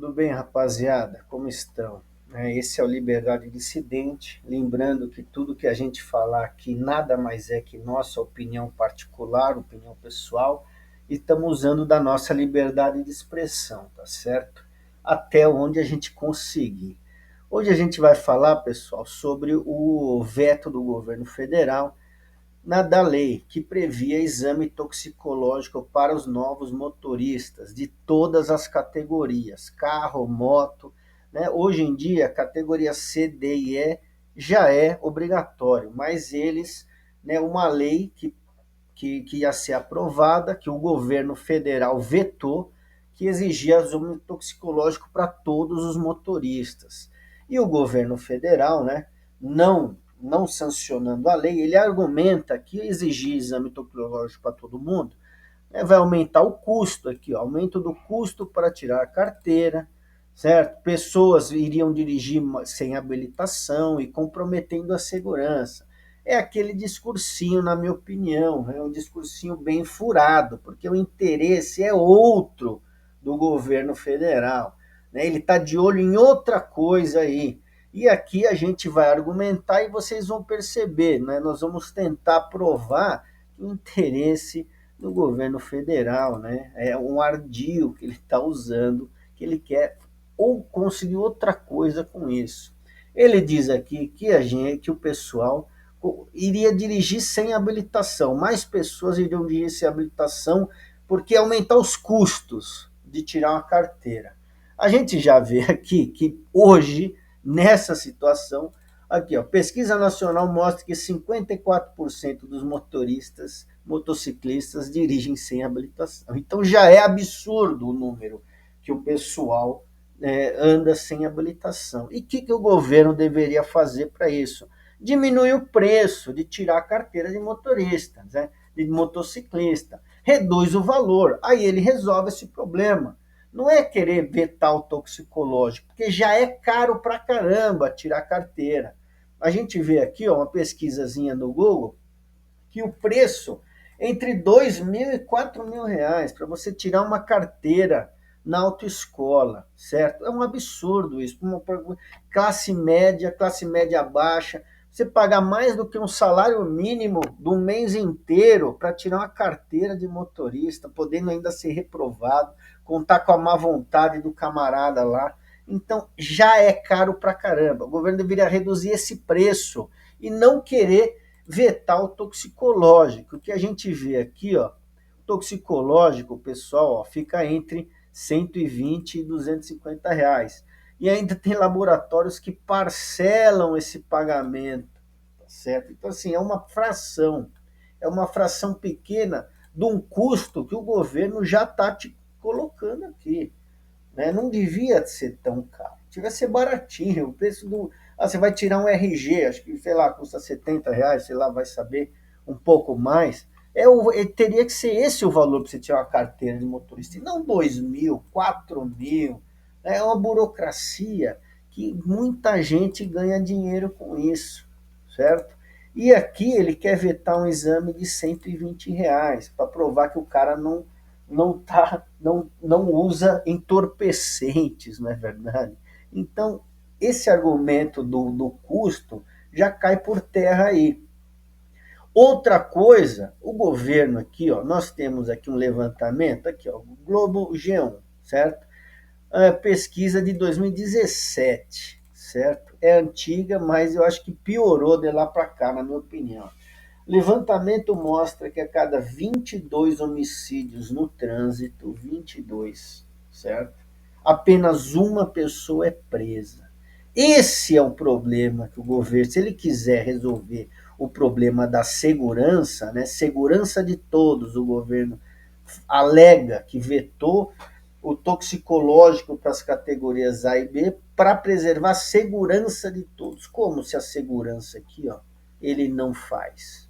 Tudo bem, rapaziada? Como estão? Esse é o Liberdade Dissidente. Lembrando que tudo que a gente falar aqui nada mais é que nossa opinião particular, opinião pessoal, e estamos usando da nossa liberdade de expressão, tá certo? Até onde a gente conseguir. Hoje a gente vai falar, pessoal, sobre o veto do governo federal da lei que previa exame toxicológico para os novos motoristas de todas as categorias, carro, moto, né? Hoje em dia, a categoria C, D e E já é obrigatório, mas eles, né, uma lei que ia ser aprovada, que o governo federal vetou, que exigia exame toxicológico para todos os motoristas. E o governo federal, né, não sancionando a lei, ele argumenta que exigir exame toxicológico para todo mundo, né, vai aumentar o custo aqui, ó, aumento do custo para tirar a carteira, certo? Pessoas iriam dirigir sem habilitação e comprometendo a segurança. É aquele discursinho, na minha opinião, é um discursinho bem furado, porque o interesse é outro do governo federal, né? Ele está de olho em outra coisa aí. E aqui a gente vai argumentar e vocês vão perceber, né? Nós vamos tentar provar que o interesse do governo federal, né? É um ardil que ele está usando, que ele quer ou conseguir outra coisa com isso. Ele diz aqui que o pessoal iria dirigir sem habilitação, mais pessoas iriam dirigir sem habilitação porque ia aumentar os custos de tirar uma carteira. A gente já vê aqui que hoje, nessa situação, aqui, ó, pesquisa nacional mostra que 54% dos motociclistas dirigem sem habilitação. Então já é absurdo o número que o pessoal anda sem habilitação. E o que o governo deveria fazer para isso? Diminuir o preço de tirar a carteira de motorista, né, de motociclista. Reduz o valor, aí ele resolve esse problema. Não é querer vetar o toxicológico, porque já é caro pra caramba tirar a carteira. A gente vê aqui, ó, uma pesquisazinha no Google, que o preço entre 2.000 e 4.000 reais para você tirar uma carteira na autoescola, certo? É um absurdo isso. Uma classe média baixa, você pagar mais do que um salário mínimo do mês inteiro para tirar uma carteira de motorista, podendo ainda ser reprovado, contar com a má vontade do camarada lá. Então, já é caro pra caramba. O governo deveria reduzir esse preço e não querer vetar o toxicológico. O que a gente vê aqui, ó, toxicológico, pessoal, ó, fica entre 120 e 250 reais. E ainda tem laboratórios que parcelam esse pagamento, tá certo? Então, assim, é uma fração pequena de um custo que o governo já está te colocando aqui, né? Não devia ser tão caro, devia ser baratinho. O preço do. Ah, você vai tirar um RG, acho que, sei lá, custa 70 reais, sei lá, vai saber, um pouco mais. Teria que ser esse o valor para você tirar uma carteira de motorista, e não 2.000, 4.000. É uma burocracia que muita gente ganha dinheiro com isso, certo? E aqui ele quer vetar um exame de 120 reais para provar que o cara não usa entorpecentes, não é verdade? Então, esse argumento do custo já cai por terra aí. Outra coisa, o governo aqui, ó, nós temos aqui um levantamento, aqui, ó, Globo G1, certo? Pesquisa de 2017, certo? É antiga, mas eu acho que piorou de lá para cá, na minha opinião. Levantamento mostra que a cada 22 homicídios no trânsito, 22, certo? Apenas uma pessoa é presa. Esse é o problema que o governo, se ele quiser resolver o problema da segurança, né, segurança de todos, o governo alega que vetou o toxicológico para as categorias A e B para preservar a segurança de todos. Como se a segurança aqui, ó, ele não faz?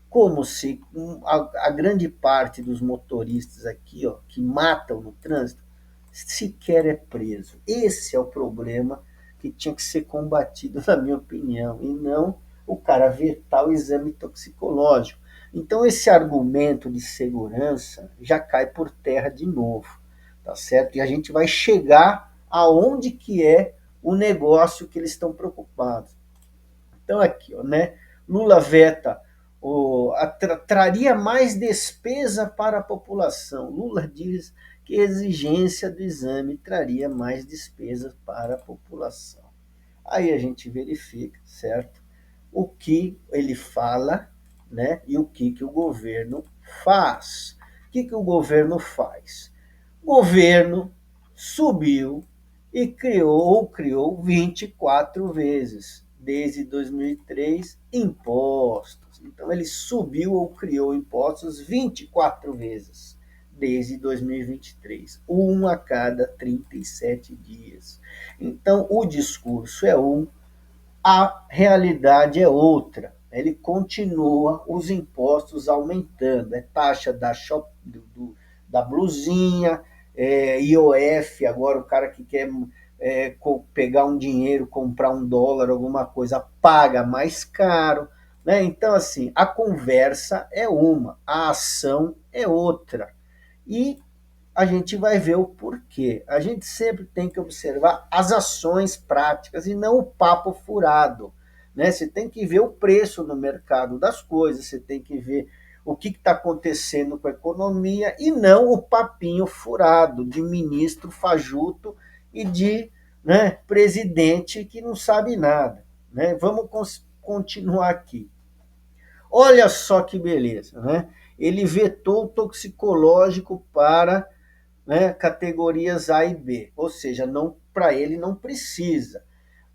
Como se a grande parte dos motoristas aqui, ó, que matam no trânsito, sequer é preso. Esse é o problema que tinha que ser combatido, na minha opinião, e não o cara vetar o exame toxicológico. Então, esse argumento de segurança já cai por terra de novo, tá certo? E a gente vai chegar aonde que é o negócio que eles estão preocupados. Então, aqui, ó, né? Lula veta, traria mais despesa para a população. Lula diz que a exigência do exame traria mais despesas para a população. Aí a gente verifica, certo? O que ele fala, né? E o que o governo faz. O que o governo faz? O governo subiu e criou 24 vezes, desde 2003, impostos. Então, ele subiu ou criou impostos 24 vezes, desde 2023, um a cada 37 dias. Então, o discurso é um, a realidade é outra. Ele continua os impostos aumentando. É taxa da blusinha, IOF, agora o cara que quer pegar um dinheiro, comprar $1, alguma coisa, paga mais caro. Né? Então, assim, a conversa é uma, a ação é outra. E a gente vai ver o porquê. A gente sempre tem que observar as ações práticas e não o papo furado. Né? Você tem que ver o preço no mercado das coisas, você tem que ver o que está acontecendo com a economia e não o papinho furado de ministro fajuto e de, né, presidente que não sabe nada. Né? Vamos continuar aqui. Olha só que beleza, né? Ele vetou o toxicológico para, né, categorias A e B, ou seja, não, para ele não precisa.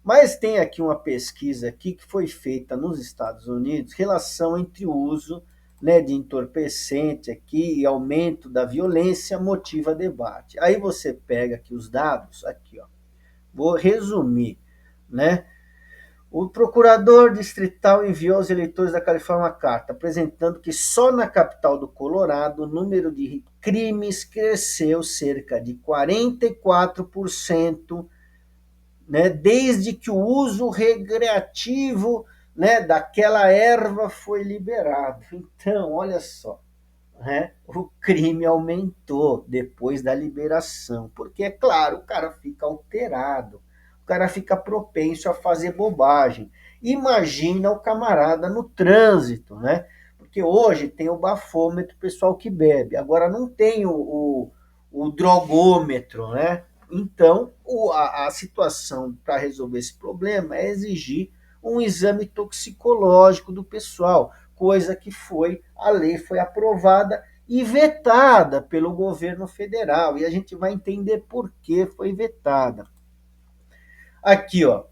Mas tem aqui uma pesquisa aqui que foi feita nos Estados Unidos, relação entre o uso, né, de entorpecente aqui e aumento da violência motiva debate. Aí você pega aqui os dados, aqui, ó. Vou resumir, né? O procurador distrital enviou aos eleitores da Califórnia uma carta apresentando que só na capital do Colorado o número de crimes cresceu cerca de 44%, né, desde que o uso recreativo, né, daquela erva foi liberado. Então, olha só, né, o crime aumentou depois da liberação, porque, é claro, o cara fica alterado, o cara fica propenso a fazer bobagem. Imagina o camarada no trânsito, né? Porque hoje tem o bafômetro, pessoal que bebe, agora não tem o drogômetro, né? Então, a situação para resolver esse problema é exigir um exame toxicológico do pessoal, coisa que a lei foi aprovada e vetada pelo governo federal. E a gente vai entender por que foi vetada. Aqui, ó,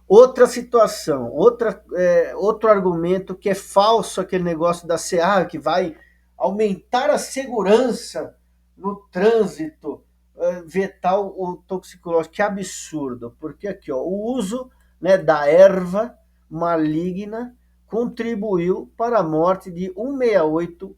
outra situação, outro argumento que é falso, aquele negócio da CA, que vai aumentar a segurança no trânsito, vetar o toxicológico. Que absurdo, porque aqui, ó, o uso, né, da erva maligna contribuiu para a morte de 168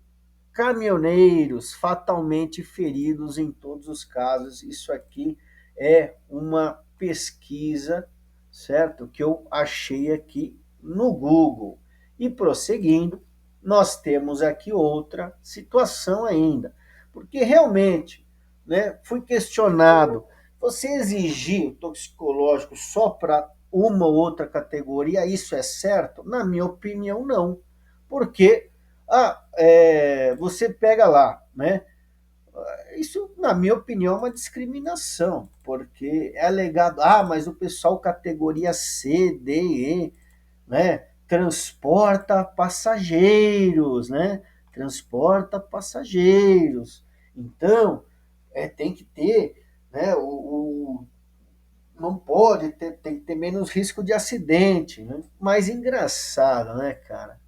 caminhoneiros fatalmente feridos em todos os casos. Isso aqui é uma pesquisa, certo? Que eu achei aqui no Google. E prosseguindo, nós temos aqui outra situação ainda, porque realmente, né, fui questionado, você exigir o toxicológico só para uma ou outra categoria, isso é certo? Na minha opinião, não. Porque você pega lá, né? Isso, na minha opinião, é uma discriminação, porque é alegado, mas o pessoal categoria C, D, E, né, transporta passageiros, né? Transporta passageiros. Então, tem que ter, né, não pode ter, tem que ter menos risco de acidente, né? Mas engraçado, né, cara?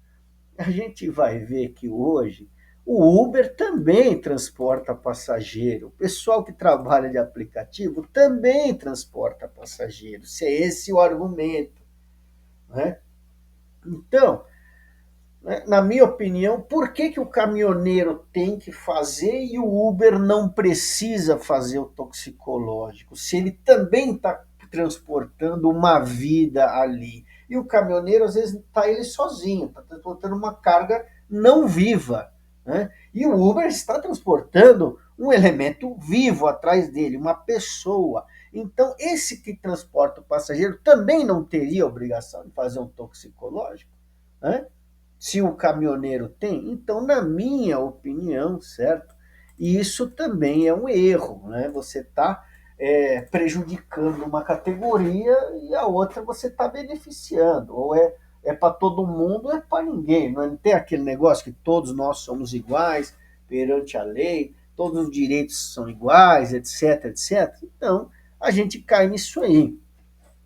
A gente vai ver que hoje o Uber também transporta passageiro. O pessoal que trabalha de aplicativo também transporta passageiro. Se é esse o argumento, né? Então, né, na minha opinião, por que o caminhoneiro tem que fazer e o Uber não precisa fazer o toxicológico? Se ele também está transportando uma vida ali. E o caminhoneiro, às vezes, está ele sozinho, está transportando uma carga não viva. Né? E o Uber está transportando um elemento vivo atrás dele, uma pessoa. Então, esse que transporta o passageiro também não teria obrigação de fazer um toxicológico, né? Se o caminhoneiro tem, então, na minha opinião, certo? E isso também é um erro, né? Você está prejudicando uma categoria e a outra você está beneficiando. Ou é para todo mundo ou é para ninguém. Não tem aquele negócio que todos nós somos iguais perante a lei, todos os direitos são iguais, etc, etc. Então, a gente cai nisso aí,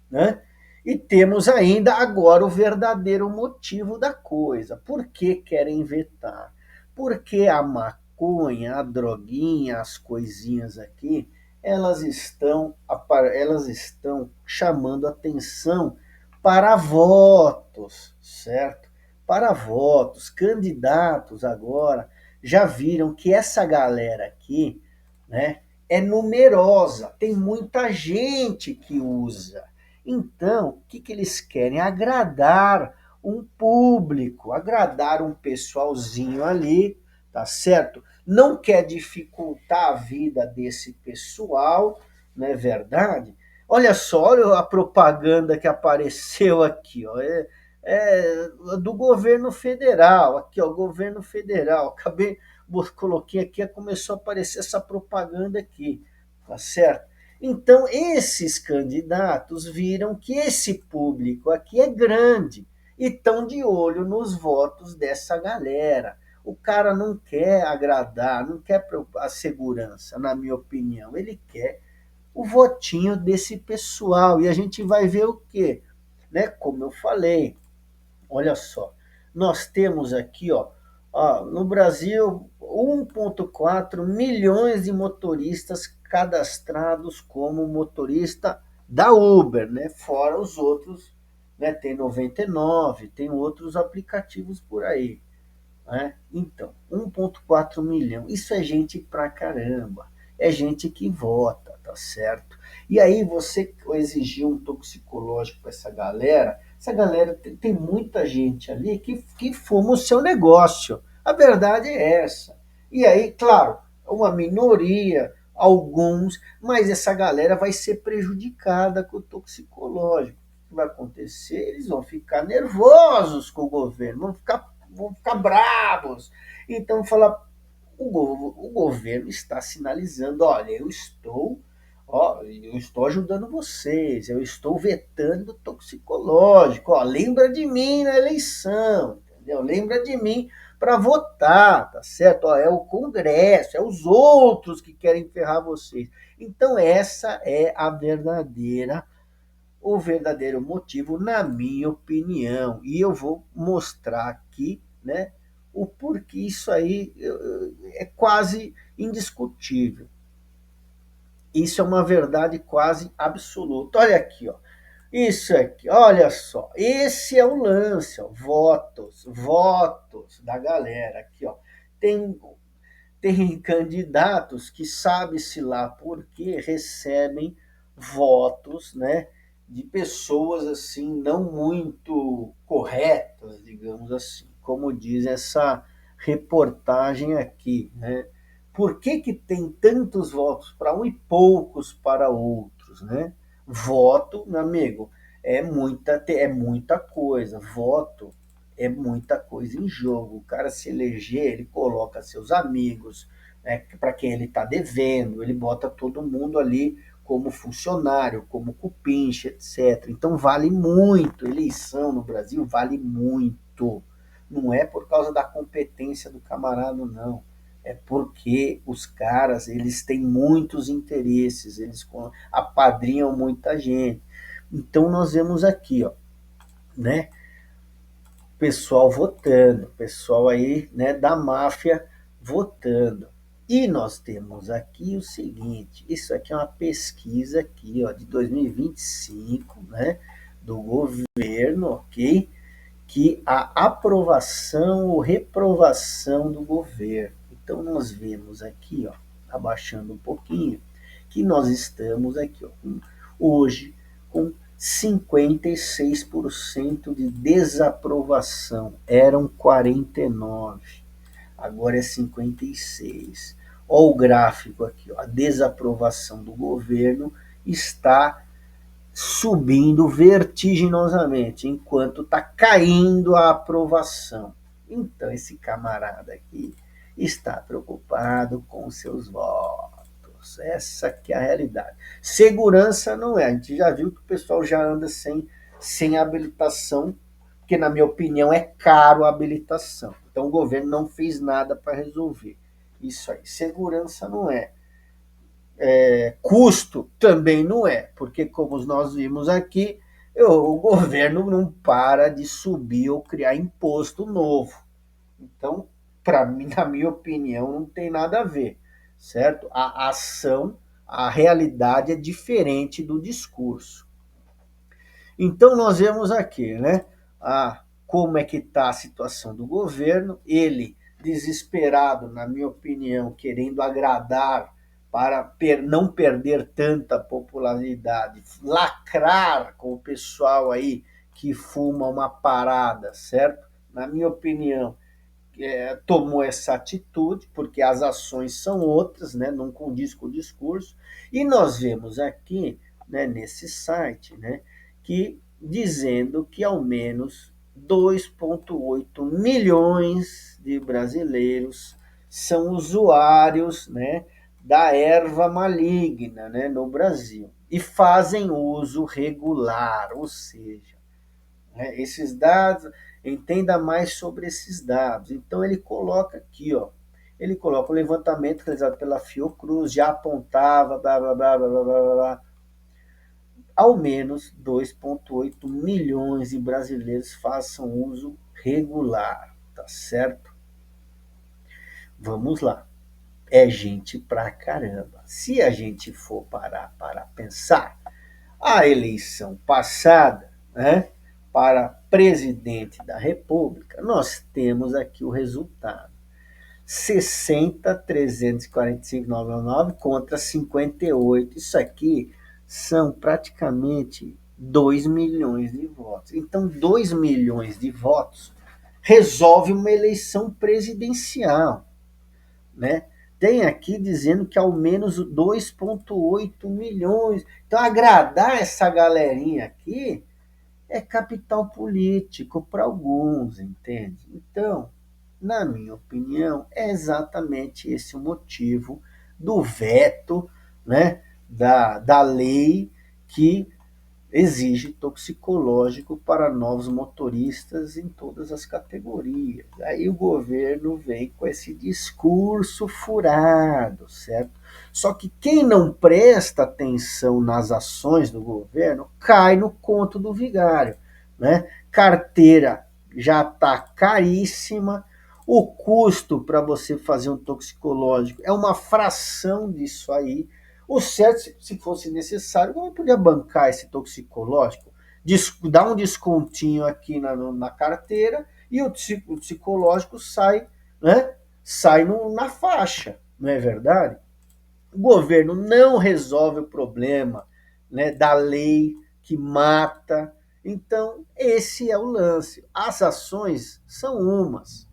né? E temos ainda agora o verdadeiro motivo da coisa. Por que querem vetar? Porque a maconha, a droguinha, as coisinhas aqui, elas estão chamando atenção para votos, certo? Para votos. Candidatos agora já viram que essa galera aqui, né, é numerosa, tem muita gente que usa. Então, o que eles querem? Agradar um público, agradar um pessoalzinho ali, tá certo? Não quer dificultar a vida desse pessoal, não é verdade? Olha só, olha a propaganda que apareceu aqui, ó. É do governo federal, aqui, ó, governo federal. Acabei, coloquei aqui, começou a aparecer essa propaganda aqui, tá certo? Então, esses candidatos viram que esse público aqui é grande e estão de olho nos votos dessa galera. O cara não quer agradar, não quer a segurança, na minha opinião. Ele quer o votinho desse pessoal. E a gente vai ver o quê? Né? Como eu falei, olha só, nós temos aqui, ó, no Brasil, 1,4 milhões de motoristas cadastrados como motorista da Uber, né? Fora os outros, né? Tem 99, tem outros aplicativos por aí, né? Então, 1,4 milhão, isso é gente pra caramba, é gente que vota, tá certo? E aí você exigir um toxicológico para essa galera tem muita gente ali que fuma o seu negócio, a verdade é essa. E aí, claro, uma minoria, alguns, mas essa galera vai ser prejudicada com o toxicológico. O que vai acontecer? Eles vão ficar nervosos com o governo, vão ficar bravos. Então, falar, o governo está sinalizando, olha, eu estou ajudando vocês, eu estou vetando toxicológico, ó, lembra de mim na eleição, entendeu? Lembra de mim para votar, tá certo? Ó, é o Congresso, é os outros que querem ferrar vocês. Então essa é o verdadeiro motivo, na minha opinião. E eu vou mostrar aqui, né, o porquê isso aí é quase indiscutível. Isso é uma verdade quase absoluta. Olha aqui, ó. Isso aqui, olha só. Esse é o lance, ó. Votos da galera aqui, ó. Tem tem candidatos que sabe-se lá por que recebem votos, né, de pessoas assim não muito corretas, digamos assim, como diz essa reportagem aqui, né? Por que tem tantos votos para um e poucos para outros, né? Voto, meu amigo, é muita coisa. Voto é muita coisa em jogo. O cara se eleger, ele coloca seus amigos, né, para quem ele está devendo, ele bota todo mundo ali como funcionário, como cupincha, etc. Então vale muito. Eleição no Brasil vale muito. Não é por causa da competência do camarada, não. É porque os caras, eles têm muitos interesses, eles apadrinham muita gente. Então nós vemos aqui, ó, né, pessoal votando, pessoal aí, né, da máfia votando. E nós temos aqui o seguinte, isso aqui é uma pesquisa aqui, ó, de 2025, né, do governo, ok? Que a aprovação ou reprovação do governo. Então nós vemos aqui, ó, abaixando um pouquinho, que nós estamos aqui, ó, hoje com 56% de desaprovação. Eram 49, agora é 56. Olha o gráfico aqui, ó, a desaprovação do governo está subindo vertiginosamente, enquanto está caindo a aprovação. Então, esse camarada aqui está preocupado com seus votos. Essa que é a realidade. Segurança não é. A gente já viu que o pessoal já anda sem habilitação, porque, na minha opinião, é caro a habilitação. Então, o governo não fez nada para resolver isso aí. Segurança não é. Custo também não é, porque, como nós vimos aqui, o governo não para de subir ou criar imposto novo. Então, para mim, na minha opinião, não tem nada a ver, certo? A ação, a realidade é diferente do discurso. Então, nós vemos aqui, né, como é que está a situação do governo, ele desesperado, na minha opinião, querendo agradar para não perder tanta popularidade, lacrar com o pessoal aí que fuma uma parada, certo? Na minha opinião, tomou essa atitude, porque as ações são outras, né, não condiz com o discurso, e nós vemos aqui, né, nesse site, né, que dizendo que ao menos 2,8 milhões de brasileiros são usuários, né, da erva maligna, né, no Brasil, e fazem uso regular, ou seja, né, esses dados, entenda mais sobre esses dados. Então ele coloca aqui, ó, ele coloca o levantamento realizado pela Fiocruz, já apontava, blá, blá, blá, blá, blá, blá, blá, ao menos 2,8 milhões de brasileiros façam uso regular, tá certo? Vamos lá. É gente pra caramba. Se a gente for parar para pensar, a eleição passada, né, para presidente da República, nós temos aqui o resultado. 60.345.999 contra 58. Isso aqui são praticamente 2 milhões de votos. Então, 2 milhões de votos resolve uma eleição presidencial, né? Tem aqui dizendo que ao menos 2,8 milhões. Então, agradar essa galerinha aqui é capital político para alguns, entende? Então, na minha opinião, é exatamente esse o motivo do veto, né, da lei que exige toxicológico para novos motoristas em todas as categorias. Aí o governo vem com esse discurso furado, certo? Só que quem não presta atenção nas ações do governo cai no conto do vigário, né? Carteira já está caríssima, o custo para você fazer um toxicológico é uma fração disso aí. O certo, se fosse necessário, eu podia bancar esse toxicológico, dar um descontinho aqui na carteira e o psicológico sai, né, sai na faixa, não é verdade? O governo não resolve o problema, né, da lei que mata. Então, esse é o lance. As ações são umas,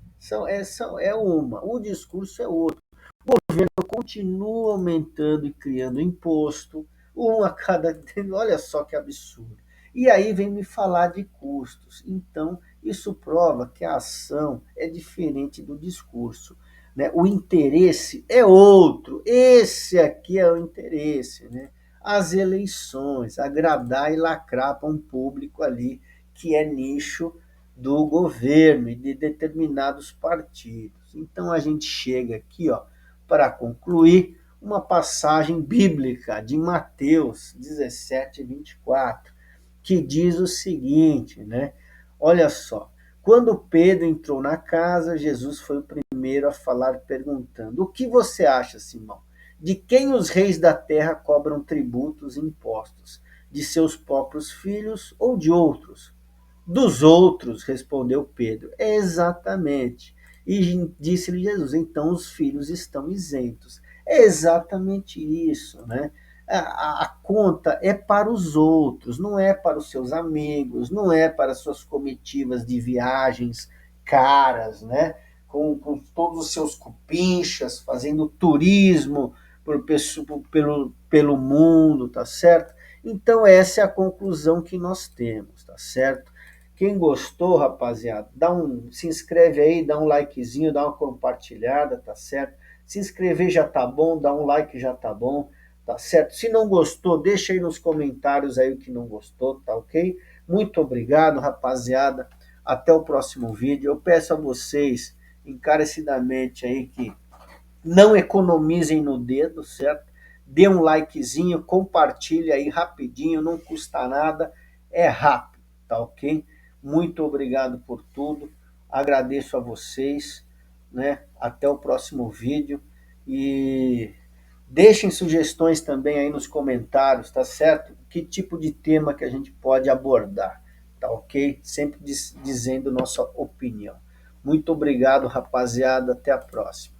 é uma, o discurso é outro. O governo continua aumentando e criando imposto, um a cada. Olha só que absurdo. E aí vem me falar de custos. Então, isso prova que a ação é diferente do discurso. Né? O interesse é outro. Esse aqui é o interesse. Né? As eleições, agradar e lacrar para um público ali que é nicho do governo e de determinados partidos. Então a gente chega aqui, ó, para concluir, uma passagem bíblica de Mateus 17:24, que diz o seguinte, né? Olha só, quando Pedro entrou na casa, Jesus foi o primeiro a falar perguntando: "O que você acha, Simão? De quem os reis da terra cobram tributos e impostos? De seus próprios filhos ou de outros?" "Dos outros", respondeu Pedro. Exatamente. E disse-lhe Jesus: "Então os filhos estão isentos." É exatamente isso, né? A conta é para os outros, não é para os seus amigos, não é para as suas comitivas de viagens caras, né? Com todos os seus cupinchas, fazendo turismo pelo mundo, tá certo? Então essa é a conclusão que nós temos, tá certo? Quem gostou, rapaziada, se inscreve aí, dá um likezinho, dá uma compartilhada, tá certo? Se inscrever já tá bom, dá um like já tá bom, tá certo? Se não gostou, deixa aí nos comentários aí o que não gostou, tá ok? Muito obrigado, rapaziada. Até o próximo vídeo. Eu peço a vocês encarecidamente aí que não economizem no dedo, certo? Dê um likezinho, compartilhe aí rapidinho, não custa nada, é rápido, tá ok? Muito obrigado por tudo, agradeço a vocês, né? Até o próximo vídeo e deixem sugestões também aí nos comentários, tá certo? Que tipo de tema que a gente pode abordar, tá ok? Sempre dizendo nossa opinião. Muito obrigado, rapaziada, até a próxima.